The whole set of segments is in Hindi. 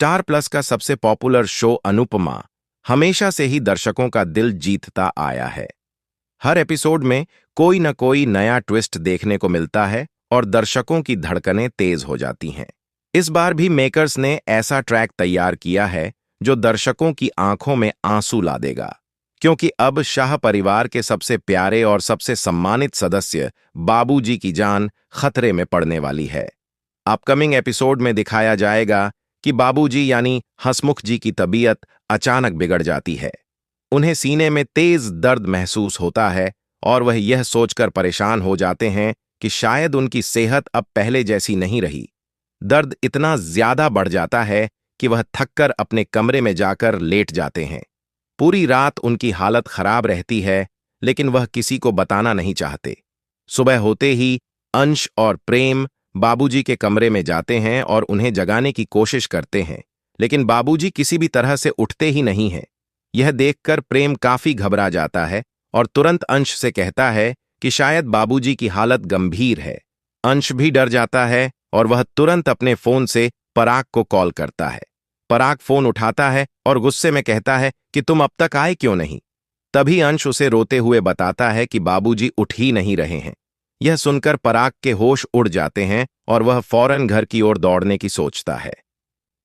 स्टार प्लस का सबसे पॉपुलर शो अनुपमा हमेशा से ही दर्शकों का दिल जीतता आया है। हर एपिसोड में कोई न कोई नया ट्विस्ट देखने को मिलता है और दर्शकों की धड़कनें तेज हो जाती हैं। इस बार भी मेकर्स ने ऐसा ट्रैक तैयार किया है जो दर्शकों की आंखों में आंसू ला देगा, क्योंकि अब शाह परिवार के सबसे प्यारे और सबसे सम्मानित सदस्य बाबूजी की जान खतरे में पड़ने वाली है। अपकमिंग एपिसोड में दिखाया जाएगा कि बाबूजी यानी हंसमुख जी की तबीयत अचानक बिगड़ जाती है। उन्हें सीने में तेज दर्द महसूस होता है और वह यह सोचकर परेशान हो जाते हैं कि शायद उनकी सेहत अब पहले जैसी नहीं रही। दर्द इतना ज्यादा बढ़ जाता है कि वह थककर अपने कमरे में जाकर लेट जाते हैं। पूरी रात उनकी हालत खराब रहती है, लेकिन वह किसी को बताना नहीं चाहते। सुबह होते ही अंश और प्रेम बाबूजी के कमरे में जाते हैं और उन्हें जगाने की कोशिश करते हैं, लेकिन बाबूजी किसी भी तरह से उठते ही नहीं हैं। यह देखकर प्रेम काफी घबरा जाता है और तुरंत अंश से कहता है कि शायद बाबूजी की हालत गंभीर है। अंश भी डर जाता है और वह तुरंत अपने फोन से पराग को कॉल करता है। पराग फोन उठाता है और गुस्से में कहता है कि तुम अब तक आए क्यों नहीं। तभी अंश उसे रोते हुए बताता है कि बाबूजी उठ ही नहीं रहे हैं। यह सुनकर पराग के होश उड़ जाते हैं और वह फौरन घर की ओर दौड़ने की सोचता है।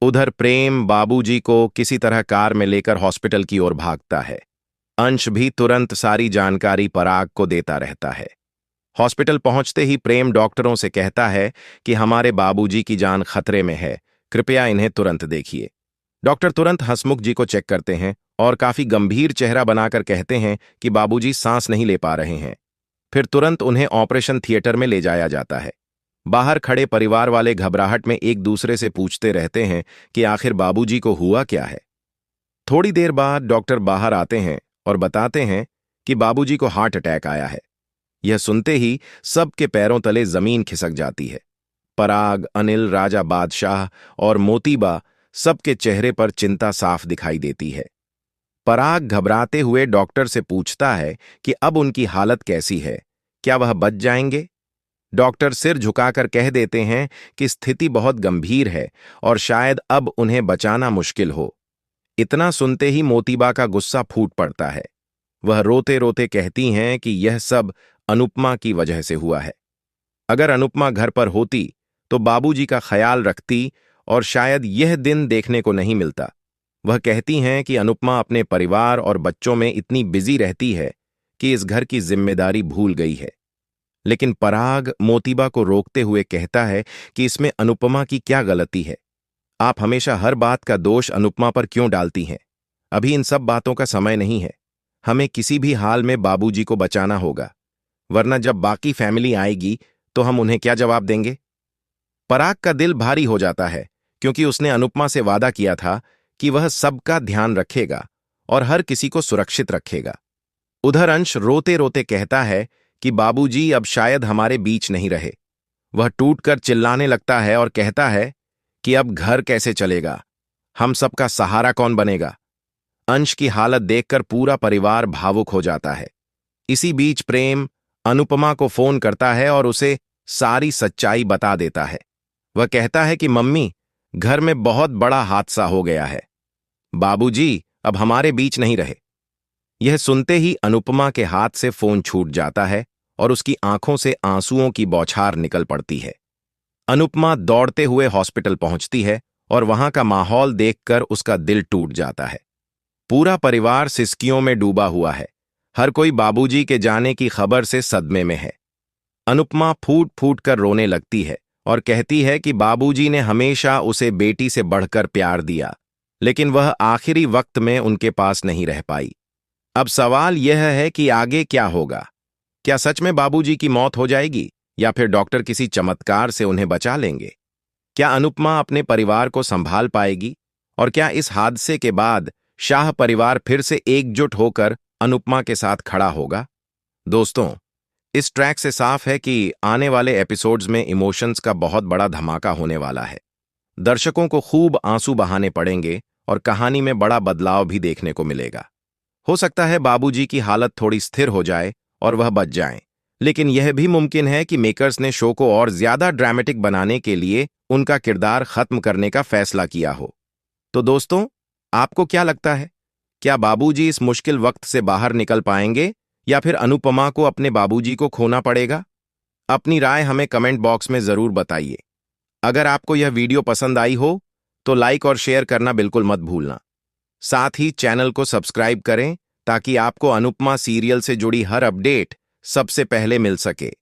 उधर प्रेम बाबूजी को किसी तरह कार में लेकर हॉस्पिटल की ओर भागता है। अंश भी तुरंत सारी जानकारी पराग को देता रहता है। हॉस्पिटल पहुंचते ही प्रेम डॉक्टरों से कहता है कि हमारे बाबूजी की जान खतरे में है, कृपया इन्हें तुरंत देखिए। डॉक्टर तुरंत हंसमुख जी को चेक करते हैं और काफी गंभीर चेहरा बनाकर कहते हैं कि बाबूजी सांस नहीं ले पा रहे हैं। फिर तुरंत उन्हें ऑपरेशन थिएटर में ले जाया जाता है। बाहर खड़े परिवार वाले घबराहट में एक दूसरे से पूछते रहते हैं कि आखिर बाबूजी को हुआ क्या है। थोड़ी देर बाद डॉक्टर बाहर आते हैं और बताते हैं कि बाबूजी को हार्ट अटैक आया है। यह सुनते ही सबके पैरों तले जमीन खिसक जाती है। पराग, अनिल, राजा बादशाह और मोतीबा सबके चेहरे पर चिंता साफ दिखाई देती है। पराग घबराते हुए डॉक्टर से पूछता है कि अब उनकी हालत कैसी है, क्या वह बच जाएंगे। डॉक्टर सिर झुकाकर कह देते हैं कि स्थिति बहुत गंभीर है और शायद अब उन्हें बचाना मुश्किल हो। इतना सुनते ही मोतीबा का गुस्सा फूट पड़ता है। वह रोते रोते कहती हैं कि यह सब अनुपमा की वजह से हुआ है। अगर अनुपमा घर पर होती तो बाबूजी का ख्याल रखती और शायद यह दिन देखने को नहीं मिलता। वह कहती हैं कि अनुपमा अपने परिवार और बच्चों में इतनी बिजी रहती है कि इस घर की जिम्मेदारी भूल गई है। लेकिन पराग मोतीबा को रोकते हुए कहता है कि इसमें अनुपमा की क्या गलती है। आप हमेशा हर बात का दोष अनुपमा पर क्यों डालती हैं? अभी इन सब बातों का समय नहीं है। हमें किसी भी हाल में बाबूजी को बचाना होगा, वरना जब बाकी फैमिली आएगी तो हम उन्हें क्या जवाब देंगे। पराग का दिल भारी हो जाता है, क्योंकि उसने अनुपमा से वादा किया था कि वह सबका ध्यान रखेगा और हर किसी को सुरक्षित रखेगा। उधर अंश रोते रोते कहता है कि बाबूजी अब शायद हमारे बीच नहीं रहे। वह टूटकर चिल्लाने लगता है और कहता है कि अब घर कैसे चलेगा, हम सबका सहारा कौन बनेगा। अंश की हालत देखकर पूरा परिवार भावुक हो जाता है। इसी बीच प्रेम अनुपमा को फोन करता है और उसे सारी सच्चाई बता देता है। वह कहता है कि मम्मी, घर में बहुत बड़ा हादसा हो गया है, बाबूजी अब हमारे बीच नहीं रहे। यह सुनते ही अनुपमा के हाथ से फोन छूट जाता है और उसकी आंखों से आंसुओं की बौछार निकल पड़ती है। अनुपमा दौड़ते हुए हॉस्पिटल पहुंचती है और वहां का माहौल देखकर उसका दिल टूट जाता है। पूरा परिवार सिसकियों में डूबा हुआ है। हर कोई बाबूजी के जाने की खबर से सदमे में है। अनुपमा फूट फूट कर रोने लगती है और कहती है कि बाबूजी ने हमेशा उसे बेटी से बढ़कर प्यार दिया, लेकिन वह आखिरी वक्त में उनके पास नहीं रह पाई। अब सवाल यह है कि आगे क्या होगा। क्या सच में बाबूजी की मौत हो जाएगी या फिर डॉक्टर किसी चमत्कार से उन्हें बचा लेंगे? क्या अनुपमा अपने परिवार को संभाल पाएगी? और क्या इस हादसे के बाद शाह परिवार फिर से एकजुट होकर अनुपमा के साथ खड़ा होगा? दोस्तों, इस ट्रैक से साफ है कि आने वाले एपिसोड्स में इमोशंस का बहुत बड़ा धमाका होने वाला है। दर्शकों को खूब आंसू बहाने पड़ेंगे और कहानी में बड़ा बदलाव भी देखने को मिलेगा। हो सकता है बाबूजी की हालत थोड़ी स्थिर हो जाए और वह बच जाएं, लेकिन यह भी मुमकिन है कि मेकर्स ने शो को और ज्यादा ड्रामेटिक बनाने के लिए उनका किरदार खत्म करने का फैसला किया हो। तो दोस्तों, आपको क्या लगता है? क्या बाबूजी इस मुश्किल वक्त से बाहर निकल पाएंगे या फिर अनुपमा को अपने बाबूजी को खोना पड़ेगा? अपनी राय हमें कमेंट बॉक्स में जरूर बताइए। अगर आपको यह वीडियो पसंद आई हो तो लाइक और शेयर करना बिल्कुल मत भूलना। साथ ही चैनल को सब्सक्राइब करें ताकि आपको अनुपमा सीरियल से जुड़ी हर अपडेट सबसे पहले मिल सके।